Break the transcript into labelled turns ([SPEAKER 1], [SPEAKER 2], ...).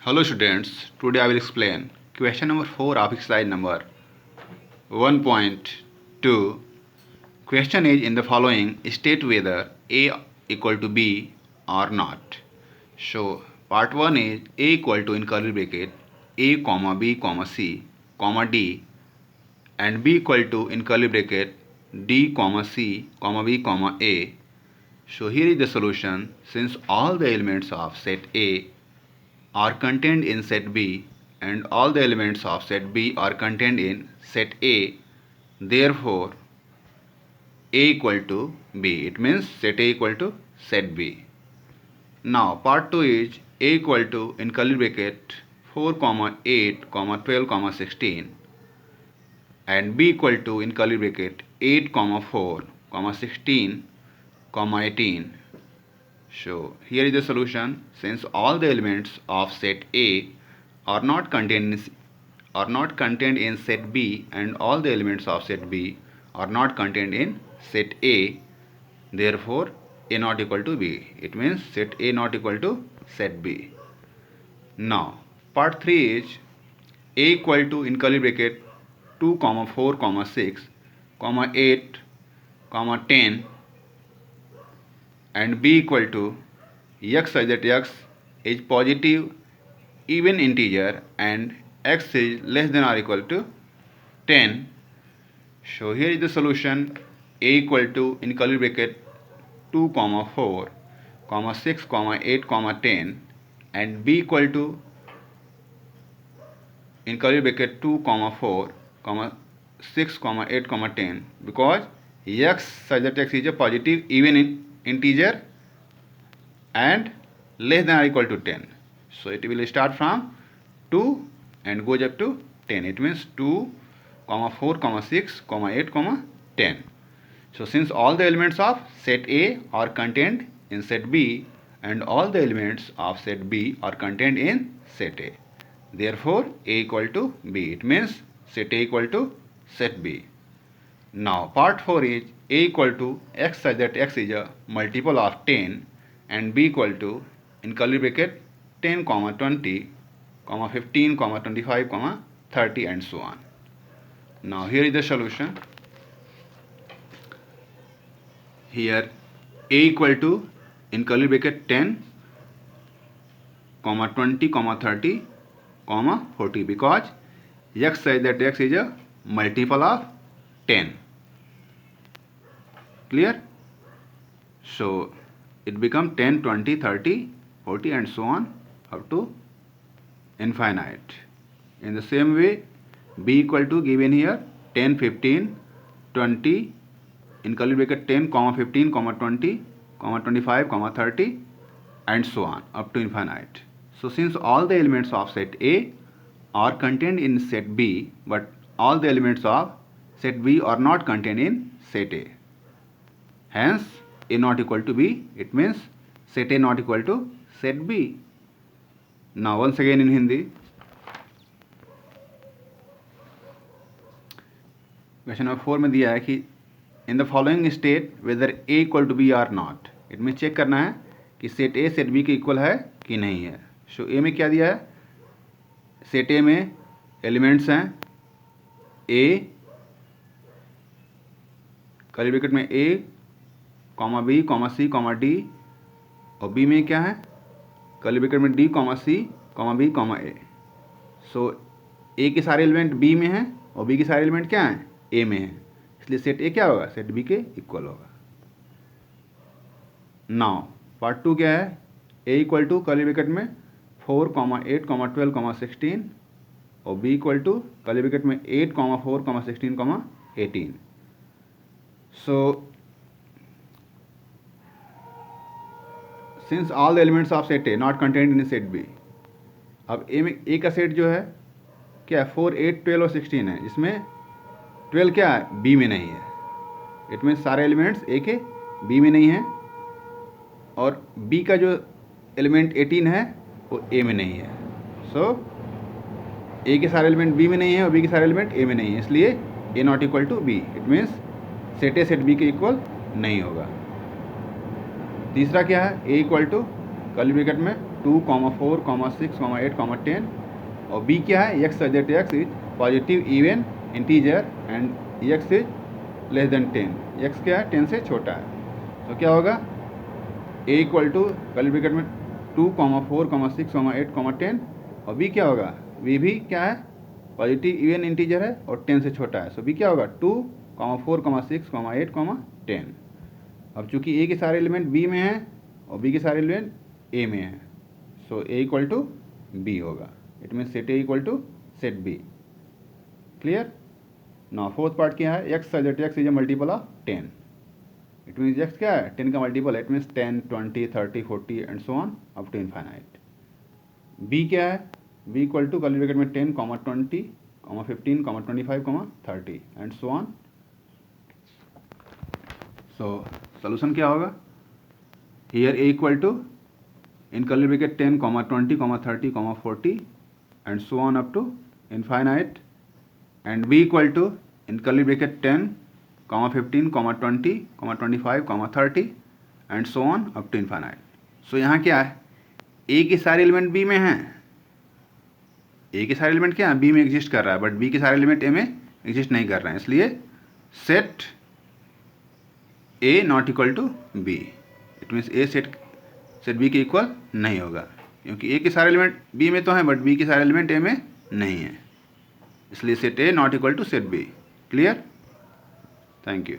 [SPEAKER 1] Hello students, today I will explain question number 4 of exercise number 1.2. Question is in the following state whether A equal to B or not. So part 1 is A equal to in curly bracket A comma B comma C comma D and B equal to in curly bracket D comma C comma B comma A. So here is the solution. Since all the elements of set A are contained in set B and all the elements of set B are contained in set A, therefore A equal to B. It means set A equal to set B. Now part 2 is A equal to in curly bracket 4 comma 8 comma 12 comma 16 and B equal to in curly bracket 8 comma 4 comma 16 comma 18. So here is the solution. Since all the elements of set A are not contained in set B and all the elements of set B are not contained in set A, therefore A not equal to B. It means set A not equal to set B. Now part 3 is A equal to in curly bracket 2 comma 4 comma 6 comma 8 comma 10 and B equal to x such that x is positive even integer and x is less than or equal to 10. So here is the solution. A equal to in curly bracket 2 comma 4 comma 6 comma 8 comma 10 and B equal to in curly bracket 2 comma 4 comma 6 comma 8 comma 10 because x such that x is a positive even integer and less than or equal to 10. So it will start from 2 and goes up to 10. It means 2 comma 4 comma 6 comma 8 comma 10. So since all the elements of set A are contained in set B and all the elements of set B are contained in set A, therefore A equal to B. It means set A equal to set B. Now part 4 is A equal to x such that x is a multiple of 10 and B equal to in curly bracket 10 comma 20 comma 15 comma 25 comma 30 and so on. Now here is the solution. Here A equal to in curly bracket 10 comma 20 comma 30 comma 40 because x says that x is a multiple of 10. Clear? So it becomes 10, 20, 30, 40 and so on up to infinite. In the same way, B equal to given here 10, 15, 20 in curly bracket 10, comma 15, comma 20, comma 25, comma 30 and so on up to infinite. So since all the elements of set A are contained in set B but all the elements of set B are not contained in set A, hence A not equal to B. It means set A not equal to set B. Now once again in Hindi. Question number 4 में दिया है कि in the following state whether A equal to B or not. इनमें check करना है कि set A set B के equal है कि नहीं है. सो ए में क्या दिया है? सेट ए में एलिमेंट्स हैं ए कर्ली ब्रैकेट में ए comma B comma C comma D और बी में क्या है? कर्ली ब्रैकेट में D comma C comma B comma ए. सो ए के सारे एलिमेंट बी में हैं और बी के सारे एलिमेंट क्या हैं? ए में हैं. इसलिए सेट ए क्या होगा? सेट बी के इक्वल होगा. नाउ पार्ट 2 क्या है? A equal to curly bracket में 4 कॉमा 8 कॉमा 12 कॉमा 16 और B equal to curly bracket में 8 comma 4 comma 16 comma 18. So since all the elements of set A not contained in set B. अब A में ए का set जो है क्या है? 4, 8, 12 और 16 है. इसमें 12 क्या है? बी में नहीं है. इट मीन्स सारे एलिमेंट्स ए के बी में नहीं है और बी का जो एलिमेंट 18 है वो ए में नहीं है. सो ए के सारे एलिमेंट बी में नहीं है और बी के सारे एलिमेंट ए में नहीं है. इसलिए A not equal to B. It means set A set B के इक्वल नहीं होगा. तीसरा क्या है? A equal to curly bracket में 2, 4, 6, 8, 10 और बी क्या है, X such that X is positive even integer and X is less than 10, X क्या है 10 से छोटा है। तो क्या होगा, A equal to curly bracket में 2, 4, 6, 8, 10 और बी क्या होगा, बी भी क्या है पॉजिटिव इवन इंटीजर है और 10 से छोटा है। सो बी क्या होगा 2, 4, 6, 8, 10। अब चूंकि ए के सारे एलिमेंट बी में हैं और बी के सारे एलिमेंट ए में हैं, so A equal to B होगा। It mean set A equal to set B. Clear. Now fourth part क्या है, X such that X is a multiple of 10। It means X क्या है 10 का multiple, it means 10, 20, 30, 40 and so on up to infinite. B क्या है, B equal to curly bracket में 10, 20, 15, 25, 30 and so on. So solution क्या होगा, here A equal to in curly bracket 10, 20, 30, 40 and so on up to infinite, and b equal to in curly bracket 10, 15, 20, 25, 30 and so on up to infinite. So यहाँ क्या है, a के सारे element b में हैं, a के सारे element क्या है b में एग्जिस्ट कर रहा है, बट b के सारे एलिमेंट a में एग्जिस्ट नहीं कर रहे हैं, इसलिए set a not equal to b। It means a set B के इक्वल नहीं होगा, क्योंकि ए के सारे एलिमेंट बी में तो हैं बट बी के सारे एलिमेंट ए में नहीं है, इसलिए set A not equal to set B. Clear. Thank you.